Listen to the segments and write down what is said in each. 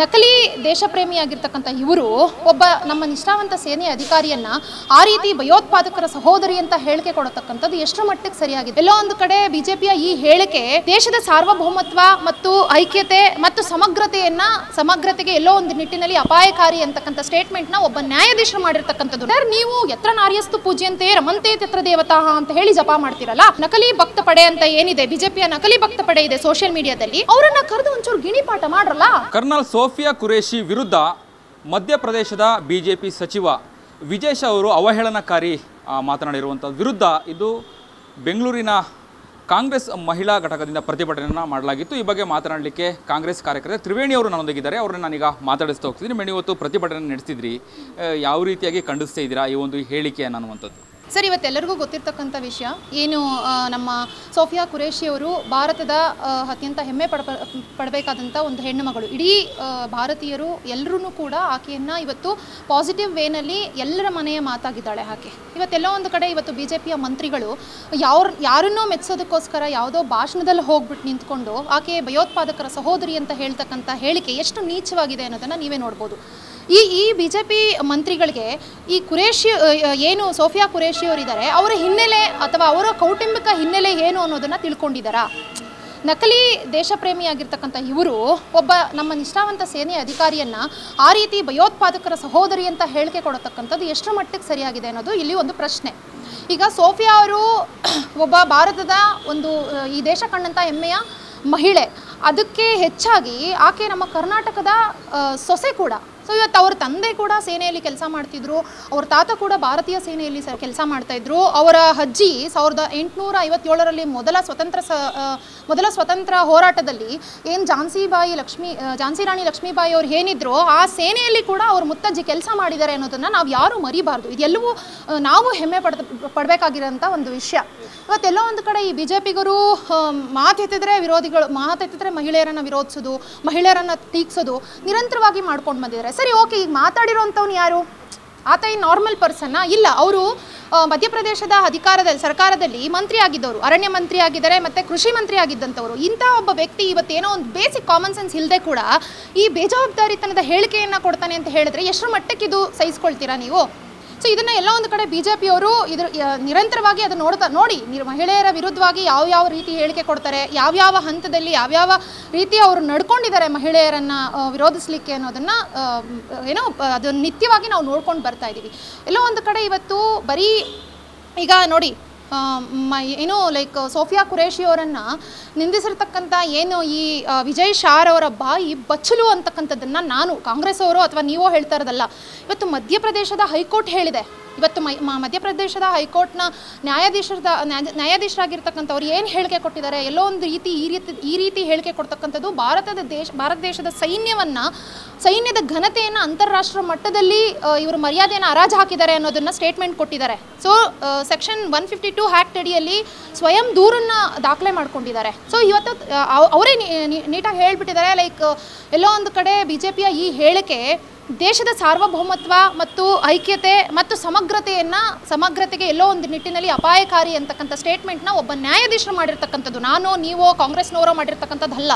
ನಕಲಿ ದೇಶಪ್ರೇಮಿಯಾಗಿರ್ತಕ್ಕಂಥ ಇವರು ಒಬ್ಬ ನಮ್ಮ ನಿಷ್ಠಾವಂತ ಸೇನೆ ಅಧಿಕಾರಿಯನ್ನ ಆ ರೀತಿ ಭಯೋತ್ಪಾದಕರ ಸಹೋದರಿ ಅಂತ ಹೇಳಿಕೆ ಕೊಡತಕ್ಕಂಥದ್ದು ಎಷ್ಟು ಮಟ್ಟಿಗೆ ಸರಿಯಾಗಿದೆ? ಎಲ್ಲೋ ಒಂದು ಕಡೆ ಬಿಜೆಪಿಯ ಈ ಹೇಳಿಕೆ ದೇಶದ ಸಾರ್ವಭೌಮತ್ವ ಮತ್ತು ಐಕ್ಯತೆ ಮತ್ತು ಸಮಗ್ರತೆಗೆ ಎಲ್ಲೋ ಒಂದು ನಿಟ್ಟಿನಲ್ಲಿ ಅಪಾಯಕಾರಿ ಅಂತಕ್ಕಂಥ ಸ್ಟೇಟ್ಮೆಂಟ್ ನ ಒಬ್ಬ ನ್ಯಾಯಾಧೀಶರು ಮಾಡಿರ್ತಕ್ಕಂಥದ್ದು. ನೀವು ಯತ್ರ ನಾರ್ಯಸ್ತು ಪೂಜ್ಯಂತೆ ರಮಂತೆ ತತ್ರ ದೇವತಾ ಅಂತ ಹೇಳಿ ಜಪ ಮಾಡ್ತಿರಲ್ಲ, ನಕಲಿ ಭಕ್ತ ಪಡೆ ಅಂತ ಏನಿದೆ, ಬಿಜೆಪಿಯ ನಕಲಿ ಭಕ್ತ ಪಡೆ ಇದೆ ಸೋಷಿಯಲ್ ಮೀಡಿಯಾದಲ್ಲಿ, ಅವರನ್ನ ಕರೆದು ಒಂಚೂರು ಗಿಣಿಪಾಠ ಮಾಡ್ರಲ್ಲ. ಕರ್ನಲ್ ಸೋಫಿಯಾ ಕುರೇಶಿ ವಿರುದ್ಧ ಮಧ್ಯಪ್ರದೇಶದ ಬಿಜೆಪಿ ಸಚಿವ ವಿಜಯ್ ಶಾ ಅವರು ಅವಹೇಳನಕಾರಿ ಮಾತನಾಡಿರುವಂಥ ವಿರುದ್ಧ ಇದು ಬೆಂಗಳೂರಿನ ಕಾಂಗ್ರೆಸ್ ಮಹಿಳಾ ಘಟಕದಿಂದ ಪ್ರತಿಭಟನೆಯನ್ನು ಮಾಡಲಾಗಿತ್ತು. ಈ ಬಗ್ಗೆ ಮಾತನಾಡಲಿಕ್ಕೆ ಕಾಂಗ್ರೆಸ್ ಕಾರ್ಯಕರ್ತೆ ತ್ರಿವೇಣಿ ಅವರು ನನ್ನೊಂದಿಗಿದ್ದಾರೆ. ಅವ್ರನ್ನ ನಾನೀಗ ಮಾತಾಡಿಸ್ತಾ ಹೋಗ್ತಿದ್ದೀನಿ. ಮೇಡಮ್, ಇವತ್ತು ಪ್ರತಿಭಟನೆ ನಡೆಸಿದ್ರಿ, ಯಾವ ರೀತಿಯಾಗಿ ಖಂಡಿಸ್ತಾ ಇದ್ದೀರಾ ಈ ಒಂದು ಹೇಳಿಕೆಯನ್ನು ಅನ್ನುವಂಥದ್ದು? ಸರ್, ಇವತ್ತೆಲ್ಲರಿಗೂ ಗೊತ್ತಿರ್ತಕ್ಕಂಥ ವಿಷಯ ಏನು, ನಮ್ಮ ಸೋಫಿಯಾ ಕುರೇಶಿ ಅವರು ಭಾರತದ ಅತ್ಯಂತ ಹೆಮ್ಮೆ ಪಡಬೇಕಾದಂಥ ಒಂದು ಹೆಣ್ಣು ಮಗಳು. ಇಡೀ ಭಾರತೀಯರು ಎಲ್ಲರೂ ಕೂಡ ಆಕೆಯನ್ನು ಇವತ್ತು ಪಾಸಿಟಿವ್ ವೇನಲ್ಲಿ ಎಲ್ಲರ ಮನೆಯ ಮಾತಾಗಿದ್ದಾಳೆ ಆಕೆ. ಇವತ್ತೆಲ್ಲೋ ಒಂದು ಕಡೆ ಇವತ್ತು ಬಿ ಜೆ ಪಿಯ ಮಂತ್ರಿಗಳು ಯಾರನ್ನೋ ಮೆಚ್ಚೋದಕ್ಕೋಸ್ಕರ ಯಾವುದೋ ಭಾಷಣದಲ್ಲಿ ಹೋಗ್ಬಿಟ್ಟು ನಿಂತ್ಕೊಂಡು ಆಕೆ ಭಯೋತ್ಪಾದಕರ ಸಹೋದರಿ ಅಂತ ಹೇಳ್ತಕ್ಕಂಥ ಹೇಳಿಕೆ ಎಷ್ಟು ನೀಚವಾಗಿದೆ ಅನ್ನೋದನ್ನು ನೀವೇ ನೋಡ್ಬೋದು. ಈ ಬಿ ಜೆ ಪಿ ಮಂತ್ರಿಗಳಿಗೆ ಈ ಕುರೇಶಿ ಏನು ಸೋಫಿಯಾ ಕುರೇಶಿ ಅವರಿದ್ದಾರೆ, ಅವರ ಹಿನ್ನೆಲೆ ಅಥವಾ ಅವರ ಕೌಟುಂಬಿಕ ಹಿನ್ನೆಲೆ ಏನು ಅನ್ನೋದನ್ನು ತಿಳ್ಕೊಂಡಿದ್ದಾರಾ? ನಕಲಿ ದೇಶಪ್ರೇಮಿಯಾಗಿರ್ತಕ್ಕಂಥ ಇವರು ಒಬ್ಬ ನಮ್ಮ ನಿಷ್ಠಾವಂತ ಸೇನೆ ಅಧಿಕಾರಿಯನ್ನ ಆ ರೀತಿ ಭಯೋತ್ಪಾದಕರ ಸಹೋದರಿ ಅಂತ ಹೇಳಿಕೆ ಕೊಡತಕ್ಕಂಥದ್ದು ಎಷ್ಟು ಮಟ್ಟಿಗೆ ಸರಿಯಾಗಿದೆ ಅನ್ನೋದು ಇಲ್ಲಿ ಒಂದು ಪ್ರಶ್ನೆ. ಈಗ ಸೋಫಿಯಾ ಅವರು ಒಬ್ಬ ಭಾರತದ ಒಂದು ಈ ದೇಶ ಕಂಡಂಥ ಹೆಮ್ಮೆಯ ಮಹಿಳೆ, ಅದಕ್ಕೆ ಹೆಚ್ಚಾಗಿ ಆಕೆ ನಮ್ಮ ಕರ್ನಾಟಕದ ಸೊಸೆ ಕೂಡ. ಸೊ ಇವತ್ತು ಅವ್ರ ತಂದೆ ಕೂಡ ಸೇನೆಯಲ್ಲಿ ಕೆಲಸ ಮಾಡ್ತಿದ್ರು, ಅವ್ರ ತಾತ ಕೂಡ ಭಾರತೀಯ ಸೇನೆಯಲ್ಲಿ ಕೆಲಸ ಮಾಡ್ತಾಯಿದ್ರು. ಅವರ ಅಜ್ಜಿ 1857ರಲ್ಲಿ ಮೊದಲ ಸ್ವತಂತ್ರ ಹೋರಾಟದಲ್ಲಿ ಏನು ಝಾನ್ಸಿ ರಾಣಿ ಲಕ್ಷ್ಮೀಬಾಯಿ ಅವ್ರು ಏನಿದ್ರು, ಆ ಸೇನೆಯಲ್ಲಿ ಕೂಡ ಅವ್ರ ಮುತ್ತಜ್ಜಿ ಕೆಲಸ ಮಾಡಿದ್ದಾರೆ ಅನ್ನೋದನ್ನು ನಾವು ಯಾರೂ ಮರಿಬಾರ್ದು. ಇದೆಲ್ಲವೂ ನಾವು ಹೆಮ್ಮೆ ಪಡಬೇಕಾಗಿರೋಂಥ ಒಂದು ವಿಷಯ. ಇವತ್ತೆಲ್ಲೋ ಒಂದು ಕಡೆ ಈ ಬಿ ಜೆ ಪಿಗರು ಮಾತೆತ್ತಿದ್ರೆ ಮಹಿಳೆಯರನ್ನು ವಿರೋಧಿಸೋದು, ಮಹಿಳೆಯರನ್ನು ಟೀಕ್ಸೋದು ನಿರಂತರವಾಗಿ ಮಾಡ್ಕೊಂಡು ಬಂದಿದ್ದಾರೆ. ಸರಿ, ಓಕೆ, ಈಗ ಮಾತಾಡಿರೋಂಥವ್ನು ಯಾರು? ಆತ ಈ ನಾರ್ಮಲ್ ಪರ್ಸನ್ನ? ಇಲ್ಲ, ಅವರು ಮಧ್ಯಪ್ರದೇಶದ ಸರ್ಕಾರದಲ್ಲಿ ಮಂತ್ರಿ ಆಗಿದ್ದವರು, ಅರಣ್ಯ ಮಂತ್ರಿ ಆಗಿದ್ದಾರೆ, ಮತ್ತು ಕೃಷಿ ಮಂತ್ರಿ ಆಗಿದ್ದಂಥವ್ರು. ಇಂಥ ಒಬ್ಬ ವ್ಯಕ್ತಿ ಇವತ್ತೇನೋ ಒಂದು ಬೇಸಿಕ್ ಕಾಮನ್ ಸೆನ್ಸ್ ಇಲ್ಲದೆ ಕೂಡ ಈ ಬೇಜವಾಬ್ದಾರಿತನದ ಹೇಳಿಕೆಯನ್ನು ಕೊಡ್ತಾನೆ ಅಂತ ಹೇಳಿದ್ರೆ ಎಷ್ಟರ ಮಟ್ಟಕ್ಕೆ ಇದು ಸಹಿಸ್ಕೊಳ್ತೀರಾ ನೀವು? ಸೊ ಇದನ್ನು ಎಲ್ಲ ಒಂದು ಕಡೆ ಬಿ ಜೆ ಪಿಯವರು ನಿರಂತರವಾಗಿ ಅದು ನೋಡಿ ಮಹಿಳೆಯರ ವಿರುದ್ಧವಾಗಿ ಯಾವ ರೀತಿ ಹೇಳಿಕೆ ಕೊಡ್ತಾರೆ, ಯಾವ್ಯಾವ ಹಂತದಲ್ಲಿ ಯಾವ್ಯಾವ ರೀತಿ ಅವರು ನಡ್ಕೊಂಡಿದ್ದಾರೆ ಮಹಿಳೆಯರನ್ನು ವಿರೋಧಿಸಲಿಕ್ಕೆ ಅನ್ನೋದನ್ನು ಅದನ್ನು ನಿತ್ಯವಾಗಿ ನಾವು ನೋಡ್ಕೊಂಡು ಬರ್ತಾ ಇದ್ದೀವಿ. ಎಲ್ಲೋ ಒಂದು ಕಡೆ ಇವತ್ತು ಬರೀ ಈಗ ನೋಡಿ ಲೈಕ್ ಸೋಫಿಯಾ ಕುರೇಶಿ ಅವರನ್ನು ನಿಂದಿಸಿರ್ತಕ್ಕಂಥ ಏನು ಈ ವಿಜಯ್ ಶಾ ಅವರ ಬಾಯಿ ಬಚ್ಚಲು ಅಂತಕ್ಕಂಥದ್ದನ್ನು ನಾನು ಕಾಂಗ್ರೆಸ್ ಅವರು ಅಥವಾ ನೀವೋ ಹೇಳ್ತಾ ಇರೋದಲ್ಲ. ಇವತ್ತು ಮಧ್ಯಪ್ರದೇಶದ ಹೈಕೋರ್ಟ್ ಹೇಳಿದೆ. ಇವತ್ತು ಮಧ್ಯಪ್ರದೇಶದ ಹೈಕೋರ್ಟ್ನ ನ್ಯಾಯಾಧೀಶರಾಗಿರ್ತಕ್ಕಂಥವ್ರು ಏನು ಹೇಳಿಕೆ ಕೊಟ್ಟಿದ್ದಾರೆ, ಎಲ್ಲೋ ಒಂದು ಈ ರೀತಿ ಹೇಳಿಕೆ ಕೊಡ್ತಕ್ಕಂಥದ್ದು ಭಾರತ ದೇಶದ ಸೈನ್ಯದ ಘನತೆಯನ್ನು ಅಂತಾರಾಷ್ಟ್ರೀಯ ಮಟ್ಟದಲ್ಲಿ ಇವರು ಮರ್ಯಾದೆಯನ್ನು ಹರಾಜು ಹಾಕಿದ್ದಾರೆ ಅನ್ನೋದನ್ನು ಸ್ಟೇಟ್ಮೆಂಟ್ ಕೊಟ್ಟಿದ್ದಾರೆ. ಸೊ ಸೆಕ್ಷನ್ 152 ಆ್ಯಕ್ಟ್ ಅಡಿಯಲ್ಲಿ ಸ್ವಯಂ ದೂರನ್ನು ದಾಖಲೆ ಮಾಡ್ಕೊಂಡಿದ್ದಾರೆ. ಸೊ ಇವತ್ತು ಅವರೇ ನೀಟಾಗಿ ಹೇಳ್ಬಿಟ್ಟಿದ್ದಾರೆ. ಲೈಕ್ ಎಲ್ಲೋ ಒಂದು ಕಡೆ ಬಿ ಜೆ ಪಿಯ ಈ ಹೇಳಿಕೆ ದೇಶದ ಸಾರ್ವಭೌಮತ್ವ ಮತ್ತು ಐಕ್ಯತೆ ಮತ್ತು ಸಮಗ್ರತೆಗೆ ಎಲ್ಲೋ ಒಂದು ನಿಟ್ಟಿನಲ್ಲಿ ಅಪಾಯಕಾರಿ ಅಂತಕ್ಕಂಥ ಸ್ಟೇಟ್ಮೆಂಟ್ನ ಒಬ್ಬ ನ್ಯಾಯಾಧೀಶರು ಮಾಡಿರ್ತಕ್ಕಂಥದ್ದು, ನಾನು ನೀವೋ ಕಾಂಗ್ರೆಸ್ನವರೋ ಮಾಡಿರ್ತಕ್ಕಂಥದ್ದಲ್ಲ.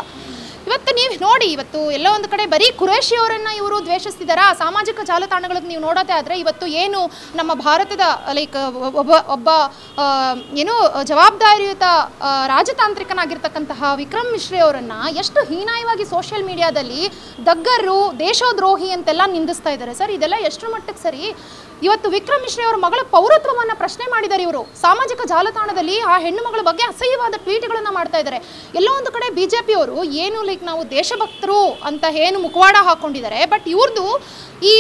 ಇವತ್ತು ನೀವು ನೋಡಿ, ಇವತ್ತು ಎಲ್ಲೋ ಒಂದು ಕಡೆ ಬರೀ ಕುರೇಶಿ ಅವರನ್ನು ಇವರು ದ್ವೇಷಿಸ್ತಿದ್ದಾರೆ. ಆ ಸಾಮಾಜಿಕ ಜಾಲತಾಣಗಳಿಗೆ ನೀವು ನೋಡೋದೇ ಆದರೆ ಇವತ್ತು ಏನು ನಮ್ಮ ಭಾರತದ ಲೈಕ್ ಒಬ್ಬ ಏನು ಜವಾಬ್ದಾರಿಯುತ ರಾಜತಾಂತ್ರಿಕನಾಗಿರ್ತಕ್ಕಂತಹ ವಿಕ್ರಮ್ ಮಿಶ್ರಿ ಅವರನ್ನು ಎಷ್ಟು ಹೀನಾಯವಾಗಿ ಸೋಷಿಯಲ್ ಮೀಡಿಯಾದಲ್ಲಿ ದಗ್ಗರು, ದೇಶದ್ರೋಹಿ ಅಂತೆಲ್ಲ ನಿಂದಿಸ್ತಾ ಇದ್ದಾರೆ. ಸರ್, ಇದೆಲ್ಲ ಎಷ್ಟರ ಮಟ್ಟಕ್ಕೆ ಸರಿ? ಇವತ್ತು ವಿಕ್ರಮ್ ಮಿಶ್ರಿ ಅವರ ಮಗಳ ಪೌರತ್ವವನ್ನು ಪ್ರಶ್ನೆ ಮಾಡಿದ್ದಾರೆ ಇವರು. ಸಾಮಾಜಿಕ ಜಾಲತಾಣದಲ್ಲಿ ಆ ಹೆಣ್ಣು ಮಗಳ ಬಗ್ಗೆ ಅಸಹ್ಯವಾದ ಟ್ವೀಟ್ಗಳನ್ನು ಮಾಡ್ತಾ ಇದ್ದಾರೆ. ಎಲ್ಲೋ ಒಂದು ಕಡೆ ಬಿ ಜೆ ಪಿಯವರು ಏನು ಲೈಕ್ ನಾವು ದೇಶಭಕ್ತರು ಅಂತ ಏನು ಮುಖವಾಡ ಹಾಕ್ಕೊಂಡಿದ್ದಾರೆ, ಬಟ್ ಇವ್ರದ್ದು ಈ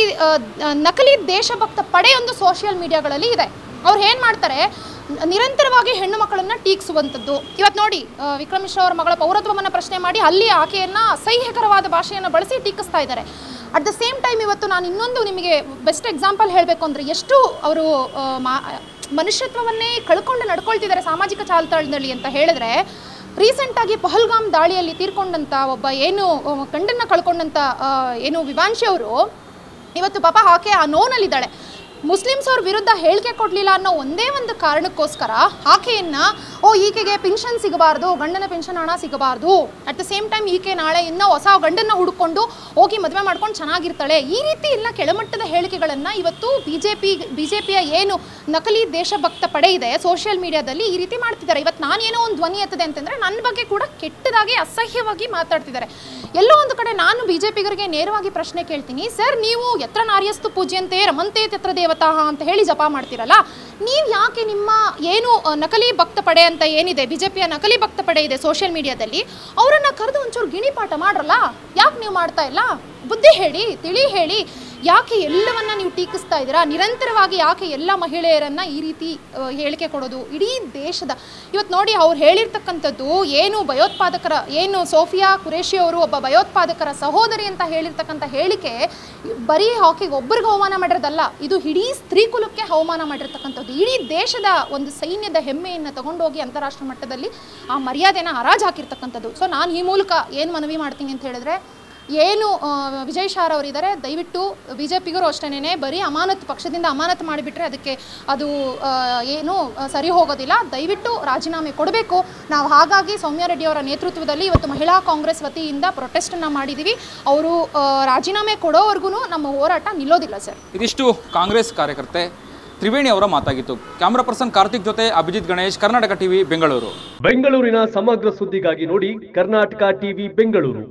ನಕಲಿ ದೇಶಭಕ್ತ ಪಡೆಯೊಂದು ಸೋಷಿಯಲ್ ಮೀಡಿಯಾಗಳಲ್ಲಿ ಇದೆ. ಅವ್ರು ಏನು ಮಾಡ್ತಾರೆ, ನಿರಂತರವಾಗಿ ಹೆಣ್ಣು ಮಕ್ಕಳನ್ನು ಟೀಕಿಸುವಂಥದ್ದು. ಇವತ್ತು ನೋಡಿ, ವಿಕ್ರಮ್ ಮಿಶ್ರಾ ಅವರ ಮಗಳ ಪೌರತ್ವವನ್ನು ಪ್ರಶ್ನೆ ಮಾಡಿ ಅಲ್ಲಿ ಆಕೆಯನ್ನು ಅಸಹ್ಯಕರವಾದ ಭಾಷೆಯನ್ನು ಬಳಸಿ ಟೀಕಿಸ್ತಾ ಇದ್ದಾರೆ. ಅಟ್ ದ ಸೇಮ್ ಟೈಮ್ ಇವತ್ತು ನಾನು ಇನ್ನೊಂದು ನಿಮಗೆ ಬೆಸ್ಟ್ ಎಕ್ಸಾಂಪಲ್ ಹೇಳಬೇಕು ಅಂದರೆ, ಎಷ್ಟು ಅವರು ಮನುಷ್ಯತ್ವವನ್ನೇ ಕಳ್ಕೊಂಡು ನಡ್ಕೊಳ್ತಿದ್ದಾರೆ ಸಾಮಾಜಿಕ ಜಾಲತಾಣದಲ್ಲಿ ಅಂತ ಹೇಳಿದ್ರೆ, ರೀಸೆಂಟಾಗಿ ಪಹಲ್ಗಾಮ್ ದಾಳಿಯಲ್ಲಿ ತೀರ್ಕೊಂಡಂಥ ಒಬ್ಬ ಏನು ಗಂಡನ್ನು ಕಳ್ಕೊಂಡಂಥ ಏನು ವಿವಾಂಶಿ ಅವರು ಇವತ್ತು ಪಾಪ ಆಕೆ ಆ ನೋನಲ್ಲಿದ್ದಾಳೆ. ಮುಸ್ಲಿಮ್ಸ್ ಅವ್ರ ವಿರುದ್ಧ ಹೇಳಿಕೆ ಕೊಡಲಿಲ್ಲ ಅನ್ನೋ ಒಂದೇ ಒಂದು ಕಾರಣಕ್ಕೋಸ್ಕರ ಆಕೆಯನ್ನು ಈಕೆಗೆ ಪೆನ್ಷನ್ ಸಿಗಬಾರ್ದು, ಗಂಡನ ಪೆನ್ಷನ್ ಹಣ ಸಿಗಬಾರ್ದು, ಅಟ್ ದ ಸೇಮ್ ಟೈಮ್ ಈಕೆ ನಾಳೆ ಇನ್ನೂ ಹೊಸ ಗಂಡನ್ನು ಹುಡ್ಕೊಂಡು ಹೋಗಿ ಮದುವೆ ಮಾಡ್ಕೊಂಡು ಚೆನ್ನಾಗಿರ್ತಾಳೆ, ಈ ರೀತಿ ಎಲ್ಲ ಕೆಳಮಟ್ಟದ ಹೇಳಿಕೆಗಳನ್ನು ಇವತ್ತು ಬಿಜೆಪಿಯ ಏನು ನಕಲಿ ದೇಶಭಕ್ತ ಪಡೆ ಇದೆ ಸೋಷಿಯಲ್ ಮೀಡಿಯಾದಲ್ಲಿ ಈ ರೀತಿ ಮಾಡ್ತಿದ್ದಾರೆ. ಇವತ್ತು ನಾನೇನೋ ಒಂದು ಧ್ವನಿ ಎತ್ತದೆ ಅಂತಂದರೆ ನನ್ನ ಬಗ್ಗೆ ಕೂಡ ಕೆಟ್ಟದಾಗಿ ಅಸಹ್ಯವಾಗಿ ಮಾತಾಡ್ತಿದ್ದಾರೆ. ಎಲ್ಲೋ ಒಂದು ಕಡೆ ನಾನು ಬಿಜೆಪಿಗರಿಗೆ ನೇರವಾಗಿ ಪ್ರಶ್ನೆ ಕೇಳ್ತೀನಿ, ಸರ್ ನೀವು ಯತ್ರ ನಾರ್ಯಸ್ತು ಪೂಜ್ಯಂತೆ ರಮಂತೆ ತತ್ರ ದೇವತಾ ಅಂತ ಹೇಳಿ ಜಪ ಮಾಡ್ತಿರಲ್ಲ, ನೀವು ಯಾಕೆ ನಿಮ್ಮ ಏನು ನಕಲಿ ಭಕ್ತ ಪಡೆ ಅಂತ ಏನಿದೆ, ಬಿಜೆಪಿಯ ನಕಲಿ ಭಕ್ತ ಪಡೆ ಇದೆ ಸೋಷಿಯಲ್ ಮೀಡಿಯಾದಲ್ಲಿ, ಅವರನ್ನು ಕರೆದು ಒಂಚೂರು ಗಿಣಿಪಾಠ ಮಾಡ್ರಲ್ಲ, ಯಾಕೆ ನೀವು ಮಾಡ್ತಾ ಇಲ್ಲ? ಬುದ್ಧಿ ಹೇಳಿ, ತಿಳಿ ಹೇಳಿ, ಯಾಕೆ ಎಲ್ಲವನ್ನ ನೀವು ಟೀಕಿಸ್ತಾ ಇದ್ದೀರಾ? ನಿರಂತರವಾಗಿ ಯಾಕೆ ಎಲ್ಲ ಮಹಿಳೆಯರನ್ನು ಈ ರೀತಿ ಹೇಳಿಕೆ ಕೊಡೋದು? ಇಡೀ ದೇಶದ ಇವತ್ತು ನೋಡಿ ಅವ್ರು ಹೇಳಿರ್ತಕ್ಕಂಥದ್ದು ಏನು ಭಯೋತ್ಪಾದಕರ ಏನು ಸೋಫಿಯಾ ಕುರೇಶಿ ಅವರು ಒಬ್ಬ ಭಯೋತ್ಪಾದಕರ ಸಹೋದರಿ ಅಂತ ಹೇಳಿರ್ತಕ್ಕಂಥ ಹೇಳಿಕೆ ಬರೀ ಆಕೆಗೆ ಒಬ್ಬರಿಗೆ ಅವಮಾನ ಮಾಡಿರೋದಲ್ಲ, ಇದು ಇಡೀ ಸ್ತ್ರೀ ಕುಲಕ್ಕೆ ಅವಮಾನ ಮಾಡಿರ್ತಕ್ಕಂಥದ್ದು. ಇಡೀ ದೇಶದ ಒಂದು ಸೈನ್ಯದ ಹೆಮ್ಮೆಯನ್ನು ತಗೊಂಡೋಗಿ ಅಂತಾರಾಷ್ಟ್ರೀಯ ಮಟ್ಟದಲ್ಲಿ ಆ ಮರ್ಯಾದೆನ ಹರಾಜು ಹಾಕಿರ್ತಕ್ಕಂಥದ್ದು. ಸೊ ನಾನು ಈ ಮೂಲಕ ಏನು ಮನವಿ ಮಾಡ್ತೀನಿ ಅಂತ ಹೇಳಿದ್ರೆ, ಏನು ವಿಜಯ್ ಶಾರ್ ಅವರಿದ್ದಾರೆ, ದಯವಿಟ್ಟು ಬಿ ಜೆ ಪಿಗರು ಅಷ್ಟೇನೆ ಬರೀ ಅಮಾನತು ಪಕ್ಷದಿಂದ ಅಮಾನತು ಮಾಡಿಬಿಟ್ರೆ ಅದಕ್ಕೆ ಅದು ಏನು ಸರಿ ಹೋಗೋದಿಲ್ಲ. ದಯವಿಟ್ಟು ರಾಜೀನಾಮೆ ಕೊಡಬೇಕು. ನಾವು ಹಾಗಾಗಿ ಸೌಮ್ಯ ರೆಡ್ಡಿ ಅವರ ನೇತೃತ್ವದಲ್ಲಿ ಇವತ್ತು ಮಹಿಳಾ ಕಾಂಗ್ರೆಸ್ ವತಿಯಿಂದ ಪ್ರೊಟೆಸ್ಟನ್ನು ಮಾಡಿದ್ದೀವಿ. ಅವರು ರಾಜೀನಾಮೆ ಕೊಡೋವರೆಗೂ ನಮ್ಮ ಹೋರಾಟ ನಿಲ್ಲೋದಿಲ್ಲ ಸರ್. ಇದಿಷ್ಟು ಕಾಂಗ್ರೆಸ್ ಕಾರ್ಯಕರ್ತೆ ತ್ರಿವೇಣಿ ಅವರ ಮಾತಾಗಿತ್ತು. ಕ್ಯಾಮರಾ ಪರ್ಸನ್ ಕಾರ್ತಿಕ್ ಜೊತೆ ಅಭಿಜಿತ್ ಗಣೇಶ್, ಕರ್ನಾಟಕ ಟಿವಿ, ಬೆಂಗಳೂರು. ಬೆಂಗಳೂರಿನ ಸಮಗ್ರ ಸುದ್ದಿಗಾಗಿ ನೋಡಿ ಕರ್ನಾಟಕ ಟಿವಿ ಬೆಂಗಳೂರು.